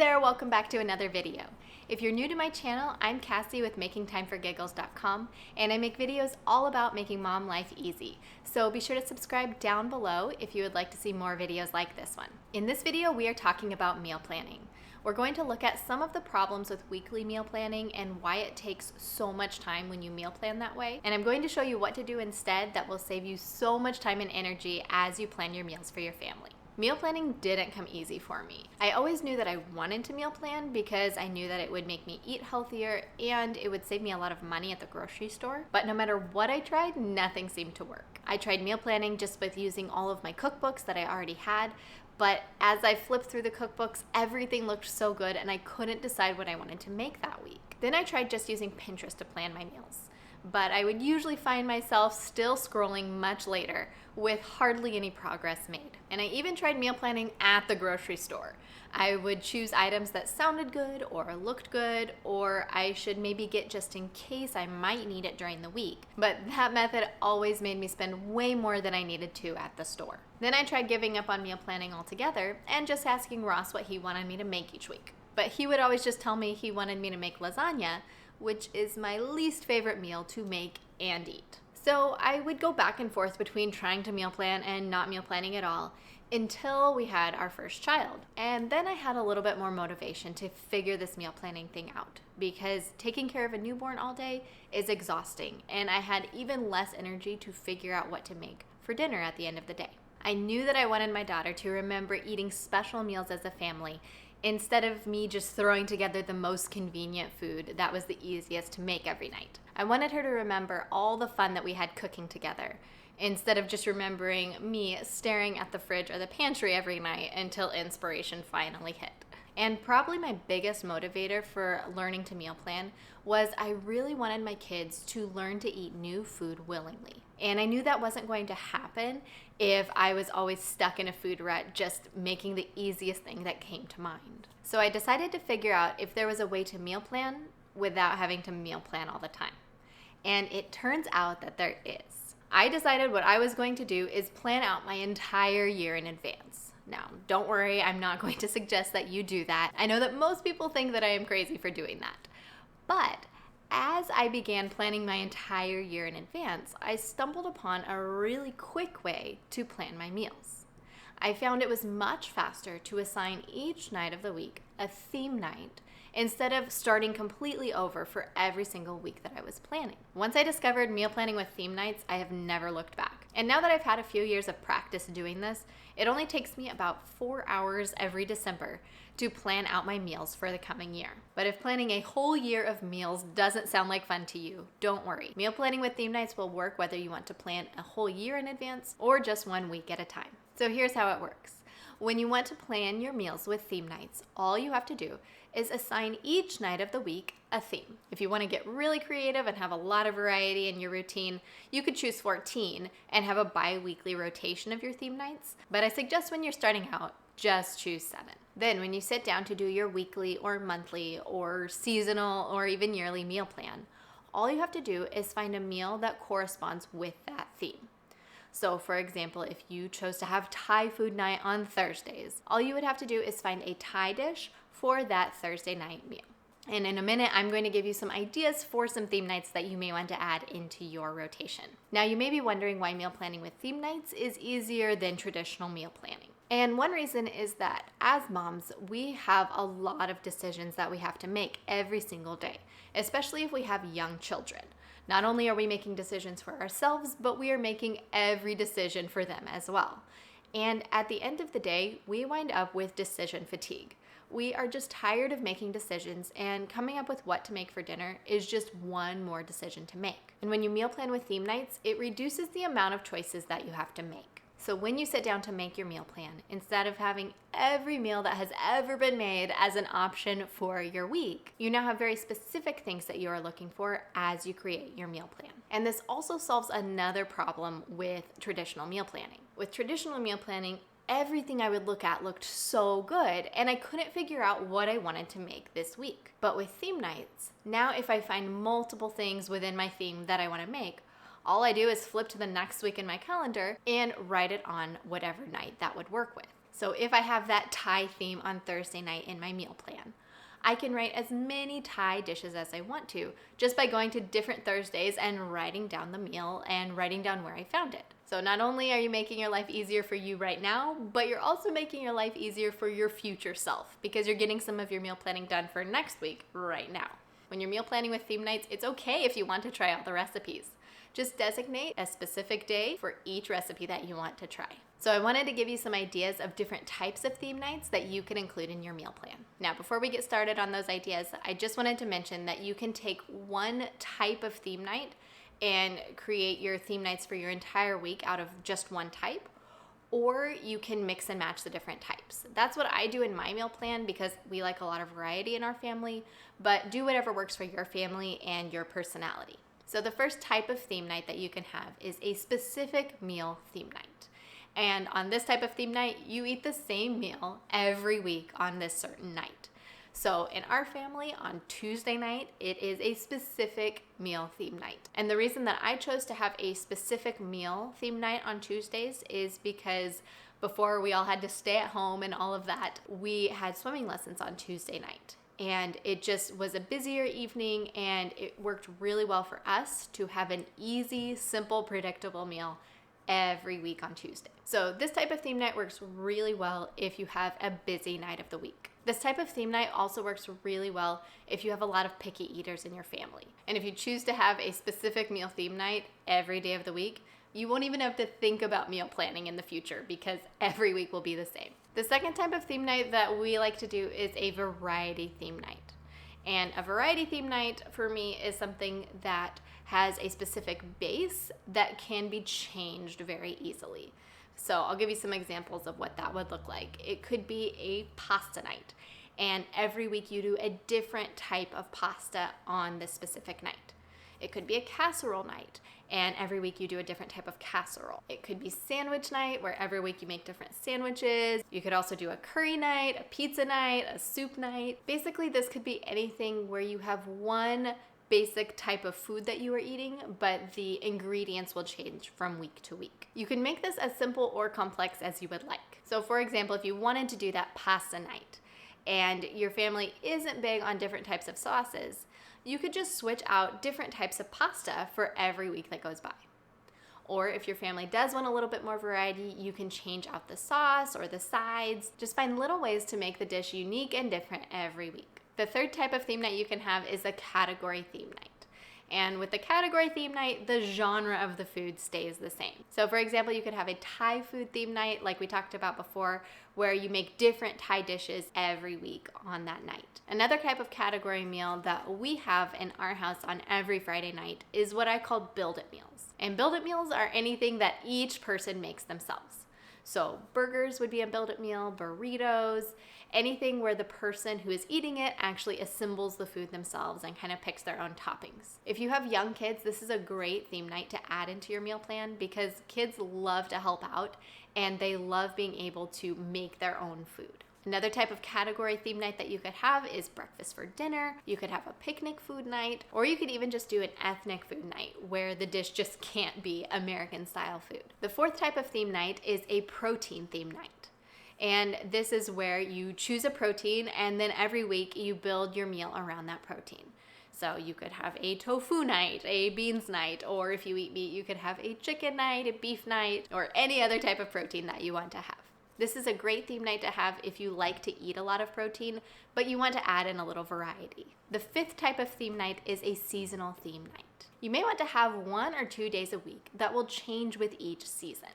there, welcome back to another video. If you're new to my channel, I'm Cassie with MakingTimeForGiggles.com, and I make videos all about making mom life easy. So be sure to subscribe down below if you would like to see more videos like this one. In this video, we are talking about meal planning. We're going to look at some of the problems with weekly meal planning and why it takes so much time when you meal plan that way. And I'm going to show you what to do instead that will save you so much time and energy as you plan your meals for your family. Meal planning didn't come easy for me. I always knew that I wanted to meal plan because I knew that it would make me eat healthier and it would save me a lot of money at the grocery store. But no matter what I tried, nothing seemed to work. I tried meal planning just with using all of my cookbooks that I already had, but as I flipped through the cookbooks, everything looked so good and I couldn't decide what I wanted to make that week. Then I tried just using Pinterest to plan my meals, but I would usually find myself still scrolling much later with hardly any progress made. And I even tried meal planning at the grocery store. I would choose items that sounded good or looked good, or I should maybe get just in case I might need it during the week. But that method always made me spend way more than I needed to at the store. Then I tried giving up on meal planning altogether and just asking Ross what he wanted me to make each week. But he would always just tell me he wanted me to make lasagna, which is my least favorite meal to make and eat. So I would go back and forth between trying to meal plan and not meal planning at all until we had our first child. And then I had a little bit more motivation to figure this meal planning thing out because taking care of a newborn all day is exhausting, and I had even less energy to figure out what to make for dinner at the end of the day. I knew that I wanted my daughter to remember eating special meals as a family instead of me just throwing together the most convenient food that was the easiest to make every night. I wanted her to remember all the fun that we had cooking together instead of just remembering me staring at the fridge or the pantry every night until inspiration finally hit. And probably my biggest motivator for learning to meal plan was I really wanted my kids to learn to eat new food willingly. And I knew that wasn't going to happen if I was always stuck in a food rut just making the easiest thing that came to mind. So I decided to figure out if there was a way to meal plan without having to meal plan all the time. And it turns out that there is. I decided what I was going to do is plan out my entire year in advance. Now, don't worry, I'm not going to suggest that you do that. I know that most people think that I am crazy for doing that. But as I began planning my entire year in advance, I stumbled upon a really quick way to plan my meals. I found it was much faster to assign each night of the week a theme night instead of starting completely over for every single week that I was planning. Once I discovered meal planning with theme nights, I have never looked back. And now that I've had a few years of practice doing this, it only takes me about 4 hours every December to plan out my meals for the coming year. But if planning a whole year of meals doesn't sound like fun to you, don't worry. Meal planning with theme nights will work whether you want to plan a whole year in advance or just 1 week at a time. So here's how it works. When you want to plan your meals with theme nights, all you have to do is assign each night of the week a theme. If you want to get really creative and have a lot of variety in your routine, you could choose 14 and have a bi-weekly rotation of your theme nights. But I suggest when you're starting out, just choose 7. Then when you sit down to do your weekly or monthly or seasonal or even yearly meal plan, all you have to do is find a meal that corresponds with that theme. So for example, if you chose to have Thai food night on Thursdays, all you would have to do is find a Thai dish for that Thursday night meal. And in a minute, I'm going to give you some ideas for some theme nights that you may want to add into your rotation. Now, you may be wondering why meal planning with theme nights is easier than traditional meal planning. And one reason is that as moms, we have a lot of decisions that we have to make every single day, especially if we have young children. Not only are we making decisions for ourselves, but we are making every decision for them as well. And at the end of the day, we wind up with decision fatigue. We are just tired of making decisions, and coming up with what to make for dinner is just one more decision to make. And when you meal plan with theme nights, it reduces the amount of choices that you have to make. So when you sit down to make your meal plan, instead of having every meal that has ever been made as an option for your week, you now have very specific things that you are looking for as you create your meal plan. And this also solves another problem with traditional meal planning. With traditional meal planning, everything I would look at looked so good, and I couldn't figure out what I wanted to make this week. But with theme nights, now if I find multiple things within my theme that I want to make, all I do is flip to the next week in my calendar and write it on whatever night that would work with. So if I have that Thai theme on Thursday night in my meal plan, I can write as many Thai dishes as I want to just by going to different Thursdays and writing down the meal and writing down where I found it. So not only are you making your life easier for you right now, but you're also making your life easier for your future self because you're getting some of your meal planning done for next week right now. When you're meal planning with theme nights, it's okay if you want to try all the recipes. Just designate a specific day for each recipe that you want to try. So I wanted to give you some ideas of different types of theme nights that you can include in your meal plan. Now, before we get started on those ideas, I just wanted to mention that you can take one type of theme night and create your theme nights for your entire week out of just one type, or you can mix and match the different types. That's what I do in my meal plan because we like a lot of variety in our family, but do whatever works for your family and your personality. So the first type of theme night that you can have is a specific meal theme night. And on this type of theme night, you eat the same meal every week on this certain night. So in our family, on Tuesday night, it is a specific meal theme night. And the reason that I chose to have a specific meal theme night on Tuesdays is because before we all had to stay at home and all of that, we had swimming lessons on Tuesday night. And it just was a busier evening, and it worked really well for us to have an easy, simple, predictable meal every week on Tuesday. So this type of theme night works really well if you have a busy night of the week. This type of theme night also works really well if you have a lot of picky eaters in your family. And if you choose to have a specific meal theme night every day of the week, you won't even have to think about meal planning in the future because every week will be the same. The second type of theme night that we like to do is a variety theme night. And a variety theme night for me is something that has a specific base that can be changed very easily. So I'll give you some examples of what that would look like. It could be a pasta night, and every week you do a different type of pasta on this specific night. It could be a casserole night, and every week you do a different type of casserole. It could be sandwich night, where every week you make different sandwiches. You could also do a curry night, a pizza night, a soup night. Basically, this could be anything where you have one basic type of food that you are eating, but the ingredients will change from week to week. You can make this as simple or complex as you would like. So for example, if you wanted to do that pasta night and your family isn't big on different types of sauces, you could just switch out different types of pasta for every week that goes by. Or if your family does want a little bit more variety, you can change out the sauce or the sides. Just find little ways to make the dish unique and different every week. The third type of theme night you can have is a category theme night. And with the category theme night, the genre of the food stays the same. So for example, you could have a Thai food theme night like we talked about before, where you make different Thai dishes every week on that night. Another type of category meal that we have in our house on every Friday night is what I call build-it meals. And build-it meals are anything that each person makes themselves. So burgers would be a build-it meal, burritos, anything where the person who is eating it actually assembles the food themselves and kind of picks their own toppings. If you have young kids, this is a great theme night to add into your meal plan because kids love to help out and they love being able to make their own food. Another type of category theme night that you could have is breakfast for dinner. You could have a picnic food night, or you could even just do an ethnic food night where the dish just can't be American style food. The fourth type of theme night is a protein theme night. And this is where you choose a protein and then every week you build your meal around that protein. So you could have a tofu night, a beans night, or if you eat meat, you could have a chicken night, a beef night, or any other type of protein that you want to have. This is a great theme night to have if you like to eat a lot of protein, but you want to add in a little variety. The fifth type of theme night is a seasonal theme night. You may want to have 1 or 2 days a week that will change with each season.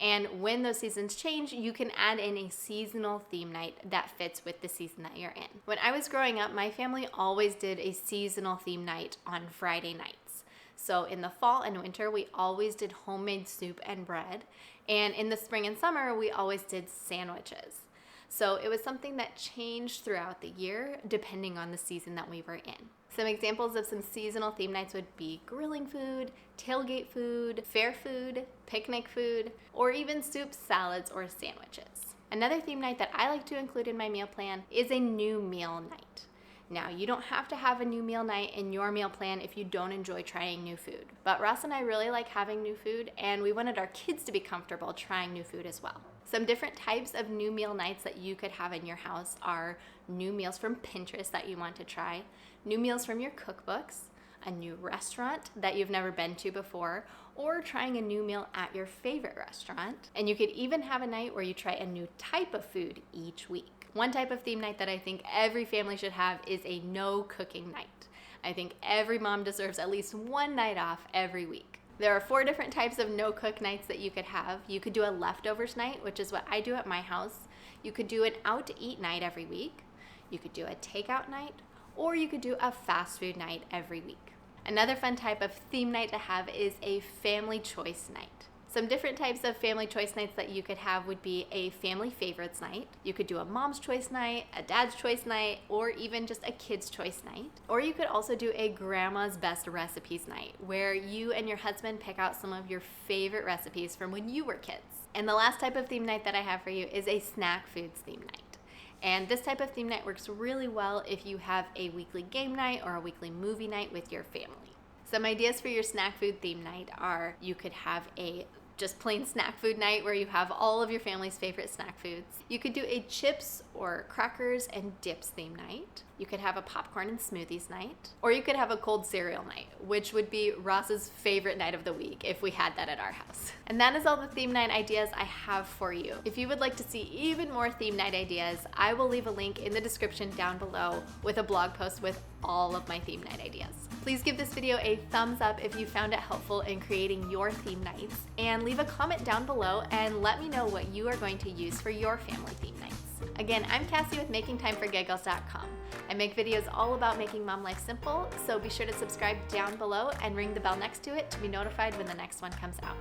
And when those seasons change, you can add in a seasonal theme night that fits with the season that you're in. When I was growing up, my family always did a seasonal theme night on Friday nights. So in the fall and winter, we always did homemade soup and bread. And in the spring and summer, we always did sandwiches. So it was something that changed throughout the year, depending on the season that we were in. Some examples of some seasonal theme nights would be grilling food, tailgate food, fair food, picnic food, or even soups, salads, or sandwiches. Another theme night that I like to include in my meal plan is a new meal night. Now, you don't have to have a new meal night in your meal plan if you don't enjoy trying new food. But Ross and I really like having new food, and we wanted our kids to be comfortable trying new food as well. Some different types of new meal nights that you could have in your house are new meals from Pinterest that you want to try, new meals from your cookbooks, a new restaurant that you've never been to before, or trying a new meal at your favorite restaurant. And you could even have a night where you try a new type of food each week. One type of theme night that I think every family should have is a no cooking night. I think every mom deserves at least one night off every week. There are 4 different types of no-cook nights that you could have. You could do a leftovers night, which is what I do at my house. You could do an out-to-eat night every week. You could do a takeout night, or you could do a fast food night every week. Another fun type of theme night to have is a family choice night. Some different types of family choice nights that you could have would be a family favorites night. You could do a mom's choice night, a dad's choice night, or even just a kid's choice night. Or you could also do a grandma's best recipes night, where you and your husband pick out some of your favorite recipes from when you were kids. And the last type of theme night that I have for you is a snack foods theme night. And this type of theme night works really well if you have a weekly game night or a weekly movie night with your family. Some ideas for your snack food theme night are you could have a just plain snack food night where you have all of your family's favorite snack foods. You could do a chips or crackers and dips theme night. You could have a popcorn and smoothies night. Or you could have a cold cereal night, which would be Ross's favorite night of the week if we had that at our house. And that is all the theme night ideas I have for you. If you would like to see even more theme night ideas, I will leave a link in the description down below with a blog post with all of my theme night ideas. Please give this video a thumbs up if you found it helpful in creating your theme nights, and leave a comment down below and let me know what you are going to use for your family theme nights. Again, I'm Cassie with MakingTimeForGiggles.com. I make videos all about making mom life simple, so be sure to subscribe down below and ring the bell next to it to be notified when the next one comes out.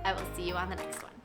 I will see you on the next one.